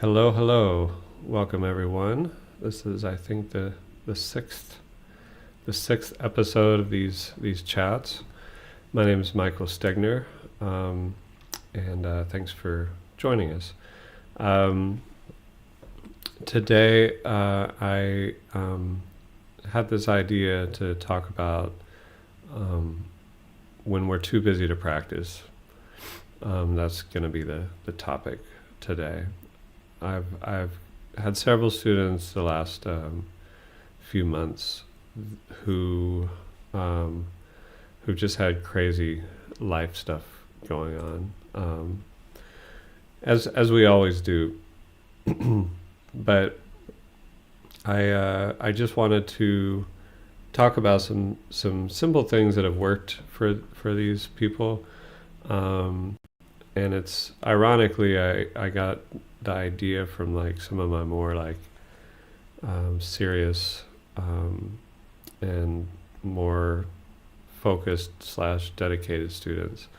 Hello, hello. Welcome everyone. This is I think the sixth episode of these chats. My name is Michael Stegner, and thanks for joining us. Today I had this idea to talk about when we're too busy to practice. That's going to be the topic today. I've had several students the last few months who just had crazy life stuff going on, as we always do. But I just wanted to talk about some simple things that have worked for these people, and it's ironically I got the idea from like some of my more like serious and more focused / dedicated students,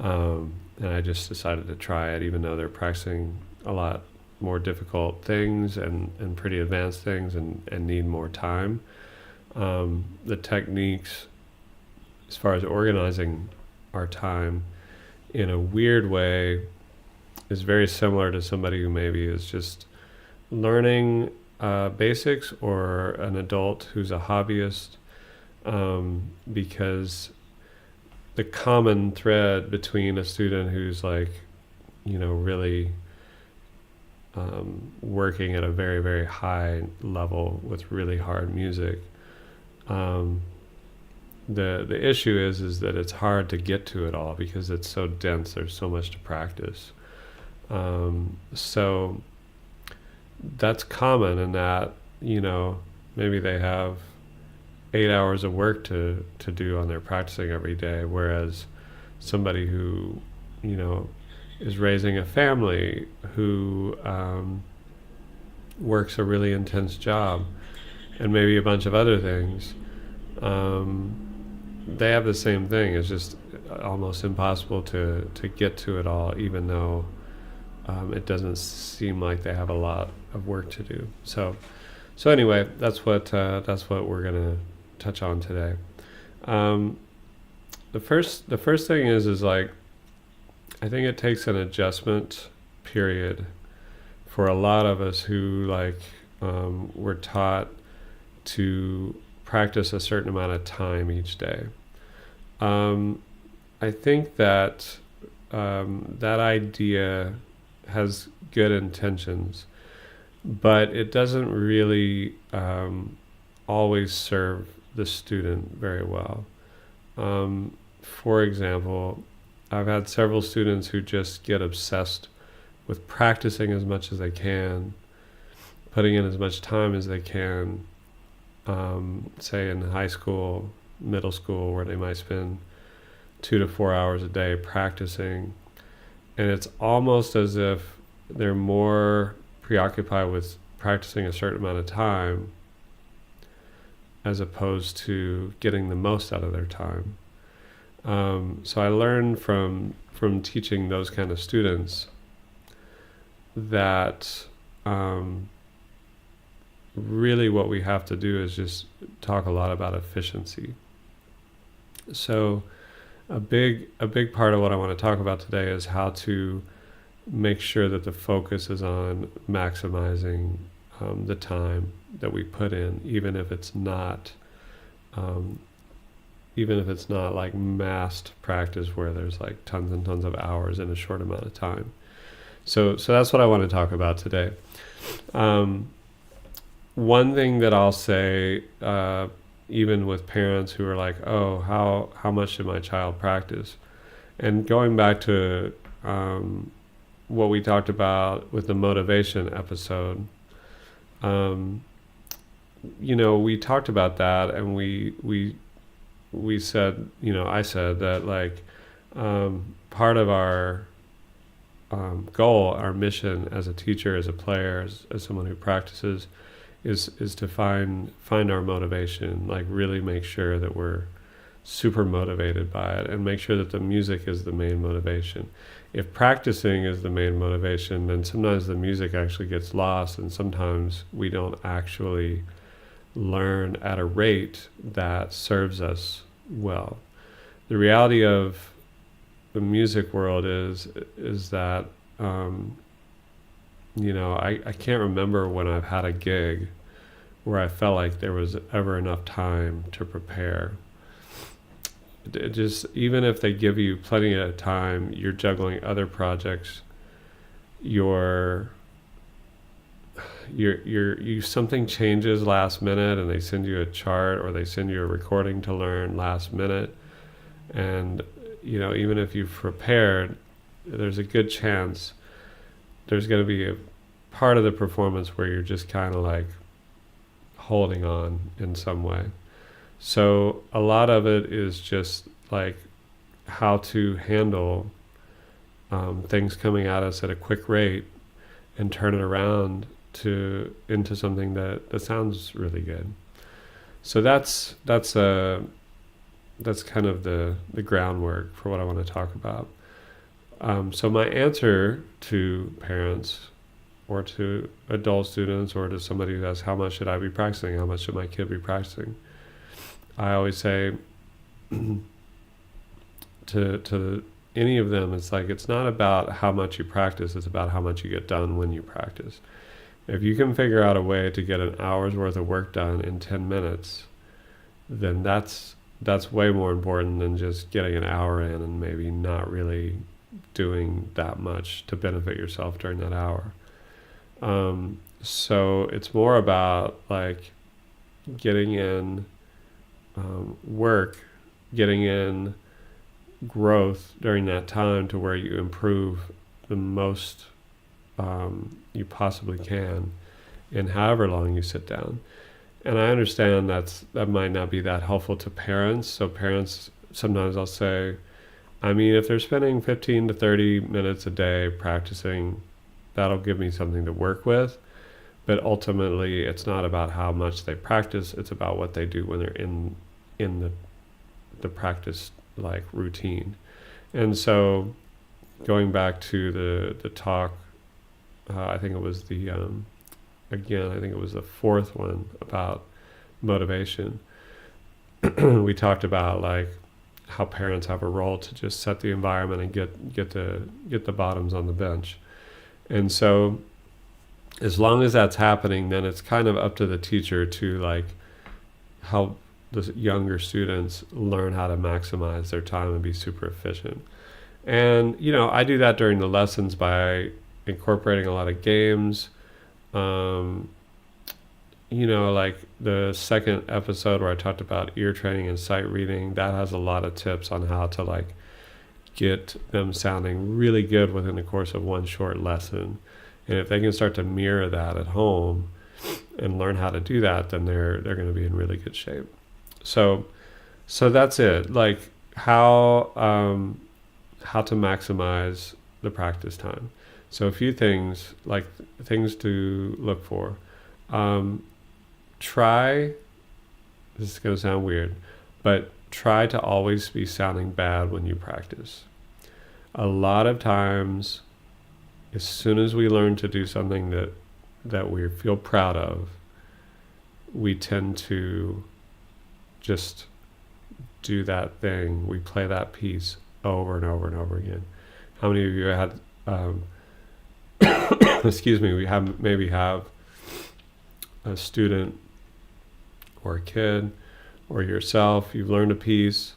and I just decided to try it even though they're practicing a lot more difficult things and pretty advanced things and need more time. The techniques as far as organizing our time in a weird way is very similar to somebody who maybe is just learning basics, or an adult who's a hobbyist, because the common thread between a student who's like, really working at a very, very high level with really hard music, the issue is that it's hard to get to it all because it's so dense. There's so much to practice. So that's common in that, maybe they have 8 hours of work to do on their practicing every day, whereas somebody who, is raising a family, who works a really intense job, and maybe a bunch of other things, they have the same thing. It's just almost impossible to get to it all, even though it doesn't seem like they have a lot of work to do. So anyway, that's what we're gonna touch on today. The first thing is like, I think it takes an adjustment period for a lot of us who were taught to practice a certain amount of time each day. I think that that idea has good intentions, but it doesn't really always serve the student very well. For example, I've had several students who just get obsessed with practicing as much as they can, putting in as much time as they can, say in high school, middle school, where they might spend 2 to 4 hours a day practicing. And it's almost as if they're more preoccupied with practicing a certain amount of time as opposed to getting the most out of their time. So I learned from teaching those kind of students that really what we have to do is just talk a lot about efficiency. So a big part of what I want to talk about today is how to make sure that the focus is on maximizing the time that we put in, even if it's not like massed practice where there's like tons and tons of hours in a short amount of time. So that's what I want to talk about today. One thing that I'll say, even with parents who are like, oh, how much did my child practice? And going back to what we talked about with the motivation episode, we talked about that, and we said, I said that like part of our goal, our mission as a teacher, as a player, as someone who practices, is to find our motivation, like really make sure that we're super motivated by it, and make sure that the music is the main motivation. If practicing is the main motivation, then sometimes the music actually gets lost, and sometimes we don't actually learn at a rate that serves us well. The reality of the music world is that I can't remember when I've had a gig where I felt like there was ever enough time to prepare. It just, even if they give you plenty of time, you're juggling other projects. Something changes last minute, and they send you a chart or they send you a recording to learn last minute, and even if you've prepared, there's a good chance there's going to be a part of the performance where you're just kind of like holding on in some way. So a lot of it is just like how to handle things coming at us at a quick rate and turn it around into something that sounds really good. So that's kind of the groundwork for what I want to talk about. So my answer to parents or to adult students or to somebody who asks, how much should I be practicing? How much should my kid be practicing? I always say to any of them, it's like, it's not about how much you practice, it's about how much you get done when you practice. If you can figure out a way to get an hour's worth of work done in 10 minutes, then that's way more important than just getting an hour in and maybe not really doing that much to benefit yourself during that hour. So it's more about like getting in work, getting in growth during that time to where you improve the most you possibly can in however long you sit down. And I understand that might not be that helpful to parents. So parents, sometimes I'll say, if they're spending 15 to 30 minutes a day practicing, that'll give me something to work with. But ultimately, it's not about how much they practice. It's about what they do when they're in the practice like routine. And so going back to the talk, I think it was the fourth one about motivation. We talked about like how parents have a role to just set the environment and get the bottoms on the bench. And so as long as that's happening, then it's kind of up to the teacher to like help the younger students learn how to maximize their time and be super efficient. And I do that during the lessons by incorporating a lot of games. Like the second episode where I talked about ear training and sight reading, that has a lot of tips on how to like get them sounding really good within the course of one short lesson. And if they can start to mirror that at home and learn how to do that, then they're going to be in really good shape. So that's it. Like how to maximize the practice time. So a few things, like things to look for. Try, this is going to sound weird, but try to always be sounding bad when you practice. A lot of times, as soon as we learn to do something that we feel proud of, we tend to just do that thing. We play that piece over and over and over again. How many of you had, we have a student or a kid or yourself, you've learned a piece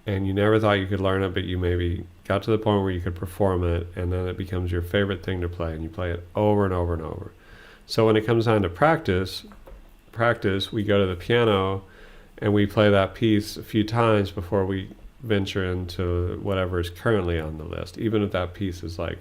and you never thought you could learn it, but you maybe got to the point where you could perform it, and then it becomes your favorite thing to play, and you play it over and over and over. So when it comes time to practice, we go to the piano and we play that piece a few times before we venture into whatever is currently on the list, even if that piece is like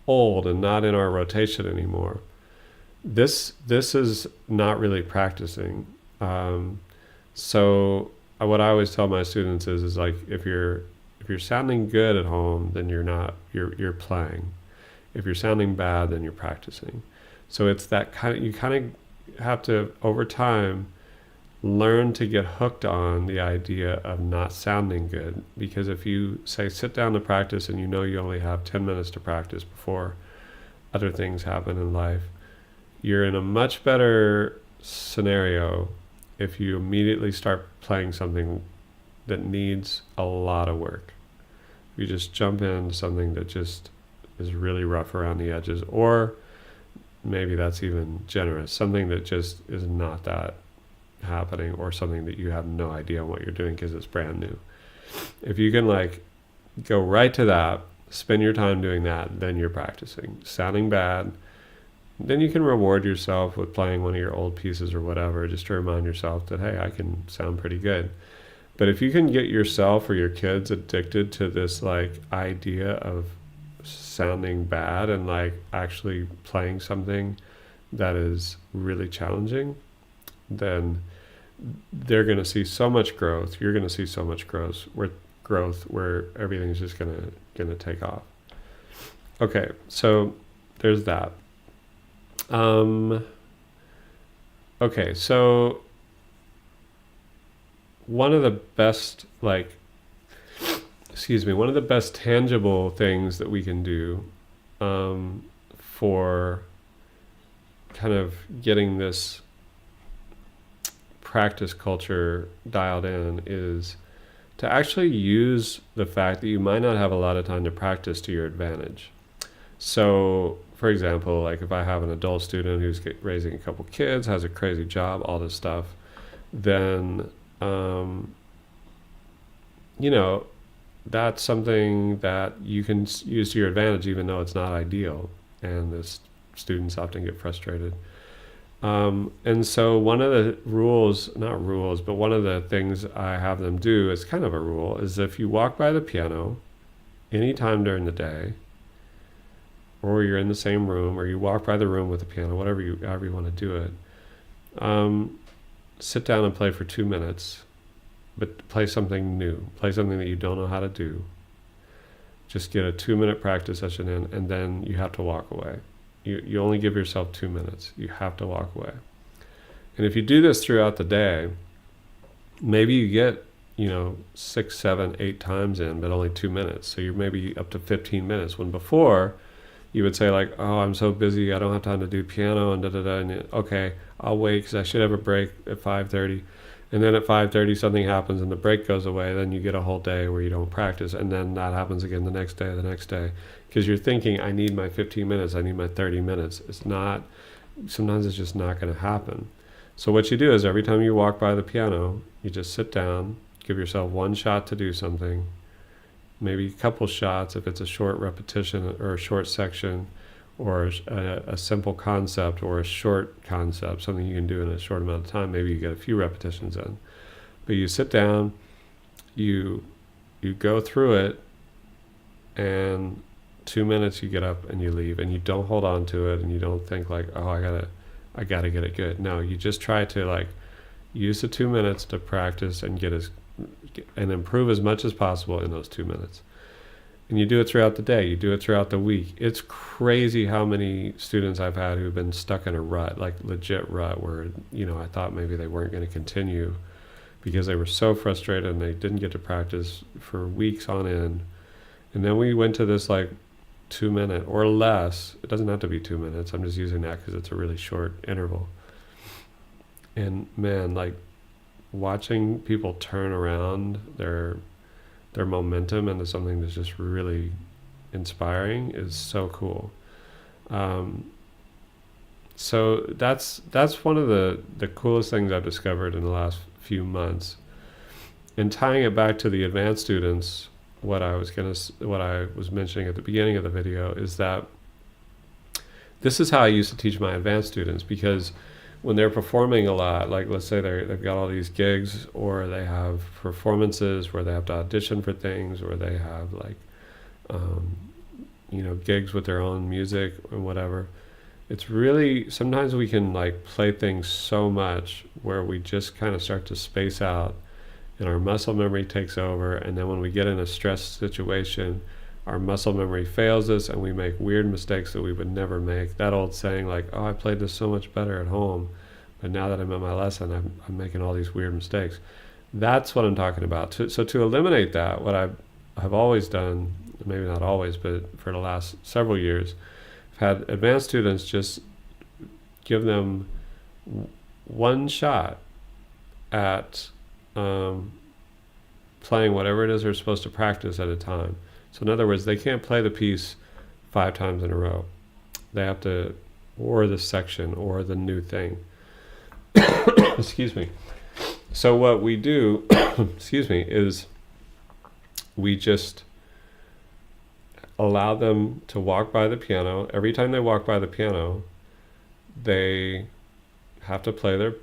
old and not in our rotation anymore. This is not really practicing. So what I always tell my students is like, if you're sounding good at home, then you're playing. If you're sounding bad, then you're practicing. So it's that you kind of have to, over time, learn to get hooked on the idea of not sounding good. Because if you say sit down to practice and you know you only have 10 minutes to practice before other things happen in life, you're in a much better scenario if you immediately start playing something that needs a lot of work. You just jump into something that just is really rough around the edges, or maybe that's even generous, something that just is not that happening, or something that you have no idea what you're doing because it's brand new. If you can like go right to that, spend your time doing that, then you're practicing. Sounding bad, then you can reward yourself with playing one of your old pieces or whatever, just to remind yourself that, hey, I can sound pretty good. But if you can get yourself or your kids addicted to this like idea of sounding bad and like actually playing something that is really challenging, then they're going to see so much growth. You're going to see so much growth where everything's just going to take off. Okay, so there's that. Okay, so one of the best tangible things that we can do for kind of getting this practice culture dialed in is to actually use the fact that you might not have a lot of time to practice to your advantage. So, for example, like if I have an adult student who's raising a couple kids, has a crazy job, all this stuff, then that's something that you can use to your advantage, even though it's not ideal, and the students often get frustrated. And so one of the one of the things I have them do, as kind of a rule, is if you walk by the piano anytime during the day, or you're in the same room, or you walk by the room with the piano, however you want to do it, sit down and play for 2 minutes, but play something new, play something that you don't know how to do. Just get a 2-minute practice session in, and then you have to walk away. You only give yourself 2 minutes. You have to walk away. And if you do this throughout the day, maybe you get 6, 7, 8 times in, but only 2 minutes. So you're maybe up to 15 minutes, when before you would say like, oh, I'm so busy, I don't have time to do piano, and da-da-da, and okay, I'll wait because I should have a break at 5:30. And then at 5:30 something happens and the break goes away, then you get a whole day where you don't practice, and then that happens again the next day, because you're thinking, I need my 15 minutes, I need my 30 minutes. Sometimes it's just not going to happen. So what you do is every time you walk by the piano, you just sit down, give yourself one shot to do something, maybe a couple shots if it's a short repetition or a short section, or a simple concept or a short concept, something you can do in a short amount of time. Maybe you get a few repetitions in. But you sit down, you go through it, and 2 minutes you get up and you leave, and you don't hold on to it, and you don't think like, oh, I gotta get it good. No, you just try to like use the 2 minutes to practice and and improve as much as possible in those 2 minutes. And you do it throughout the day, you do it throughout the week. It's crazy how many students I've had who've been stuck in a rut, like legit rut, where, I thought maybe they weren't going to continue because they were so frustrated and they didn't get to practice for weeks on end. And then we went to this like 2 minute or less. It doesn't have to be 2 minutes. I'm just using that because it's a really short interval. And man, like watching people turn around their momentum into something that's just really inspiring is so cool. So that's one of the coolest things I've discovered in the last few months. And tying it back to the advanced students, what I was mentioning at the beginning of the video is that this is how I used to teach my advanced students, because when they're performing a lot, like let's say they've got all these gigs, or they have performances where they have to audition for things, or they have like, gigs with their own music or whatever. It's really, sometimes we can like play things so much where we just kind of start to space out, and our muscle memory takes over. And then when we get in a stress situation, our muscle memory fails us and we make weird mistakes that we would never make. That old saying like, oh, I played this so much better at home. but now that I'm at my lesson, I'm making all these weird mistakes. That's what I'm talking about. So to eliminate that, what I've always done, maybe not always, but for the last several years, I've had advanced students just give them one shot at playing whatever it is they're supposed to practice at a time. So in other words, they can't play the piece 5 times in a row. They have to, or the section, or the new thing. Excuse me. So what we do, excuse me, is we just allow them to walk by the piano. Every time they walk by the piano, they have to play their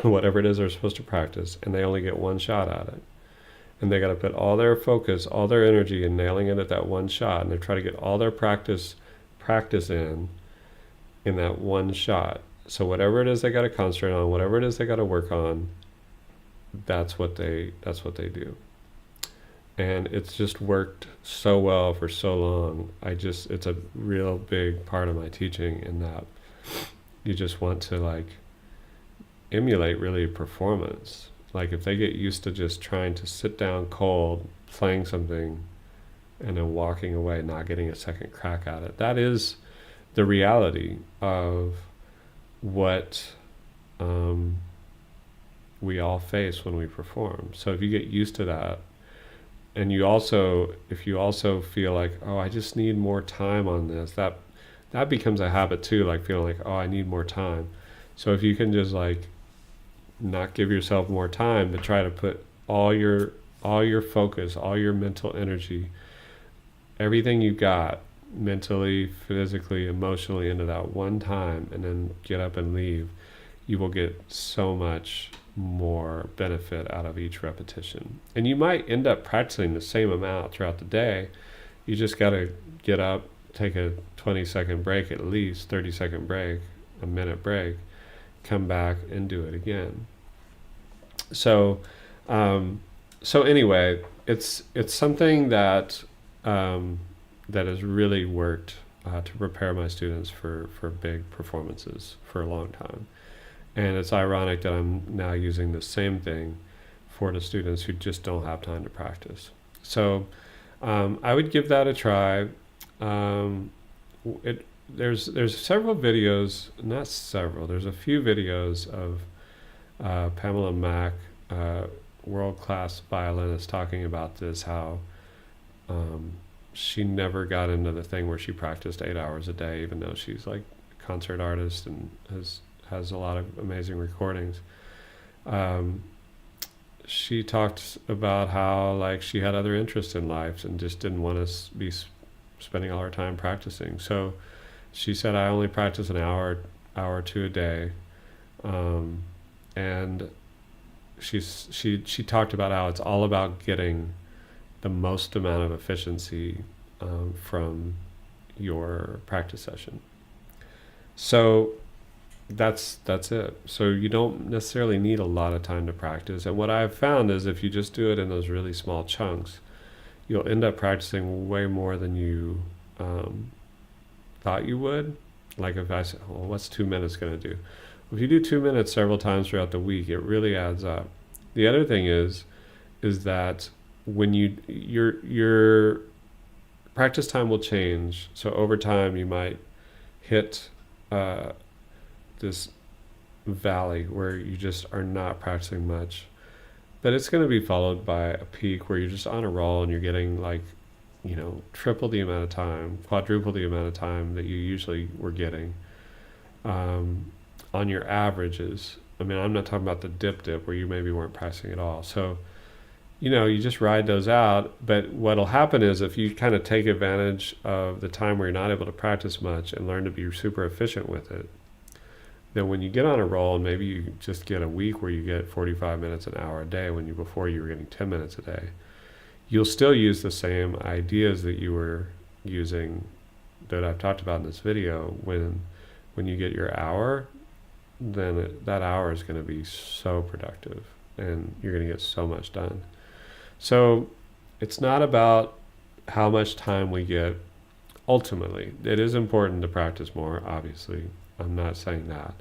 whatever it is they're supposed to practice, and they only get one shot at it. And they got to put all their focus, all their energy in nailing it at that one shot, and they try to get all their practice in that one shot. So whatever it is they got to concentrate on, whatever it is they got to work on, that's what they do. And it's just worked so well for so long. It's a real big part of my teaching, in that you just want to like emulate really performance. Like if they get used to just trying to sit down cold, playing something, and then walking away, not getting a second crack at it. That is the reality of what we all face when we perform. So if you get used to that, and if you also feel like, oh, I just need more time on this, that becomes a habit too, like feeling like, oh, I need more time. So if you can just like not give yourself more time, but try to put all your focus, all your mental energy, everything you got mentally, physically, emotionally into that one time, and then get up and leave, you will get so much more benefit out of each repetition. And you might end up practicing the same amount throughout the day. You just got to get up, take a 20-second break, at least 30-second break, a minute break, come back and do it again. So anyway, it's something that has really worked to prepare my students for big performances for a long time. And it's ironic that I'm now using the same thing for the students who just don't have time to practice. So I would give that a try. There's several videos, not several, there's a few videos of Pamela Mack, world-class violinist, talking about this, how she never got into the thing where she practiced 8 hours a day, even though she's like a concert artist and has a lot of amazing recordings. She talked about how like she had other interests in life and just didn't want to be spending all her time practicing. So she said, I only practice an hour or two a day. And she talked about how it's all about getting the most amount of efficiency from your practice session. So that's it. So you don't necessarily need a lot of time to practice. And what I've found is if you just do it in those really small chunks, you'll end up practicing way more than you thought you would. Like if I said, well, what's 2 minutes going to do? If you do 2 minutes several times throughout the week, it really adds up. The other thing is that when your practice time will change. So over time, you might hit this valley where you just are not practicing much. But it's going to be followed by a peak where you're just on a roll and you're getting like, triple the amount of time, quadruple the amount of time that you usually were getting on your averages. I mean, I'm not talking about the dip where you maybe weren't practicing at all. So, you just ride those out. But what'll happen is if you kind of take advantage of the time where you're not able to practice much and learn to be super efficient with it, then when you get on a roll, and maybe you just get a week where you get 45 minutes, an hour a day, when before you were getting 10 minutes a day, you'll still use the same ideas that you were using that I've talked about in this video. When you get your hour, then that hour is going to be so productive and you're going to get so much done. So it's not about how much time we get. Ultimately, it is important to practice more, obviously. I'm not saying that.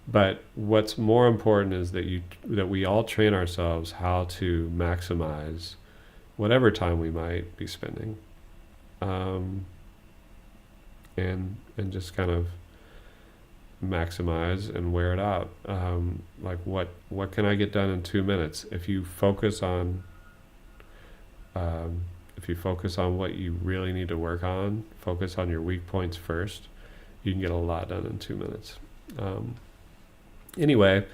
But what's more important is that we all train ourselves how to maximize whatever time we might be spending, and just kind of maximize and wear it out. Like what can I get done in 2 minutes? If you focus on what you really need to work on, focus on your weak points first, you can get a lot done in 2 minutes. Anyway,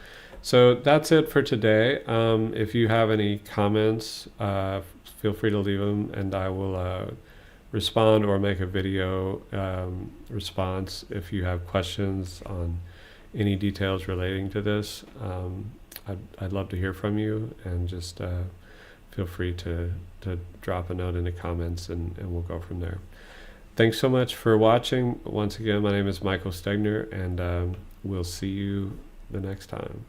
so that's it for today. If you have any comments, feel free to leave them, and I will respond or make a video response. If you have questions on any details relating to this, I'd love to hear from you, and just feel free to drop a note in the comments, and we'll go from there. Thanks so much for watching. Once again, my name is Michael Stegner, and we'll see you the next time.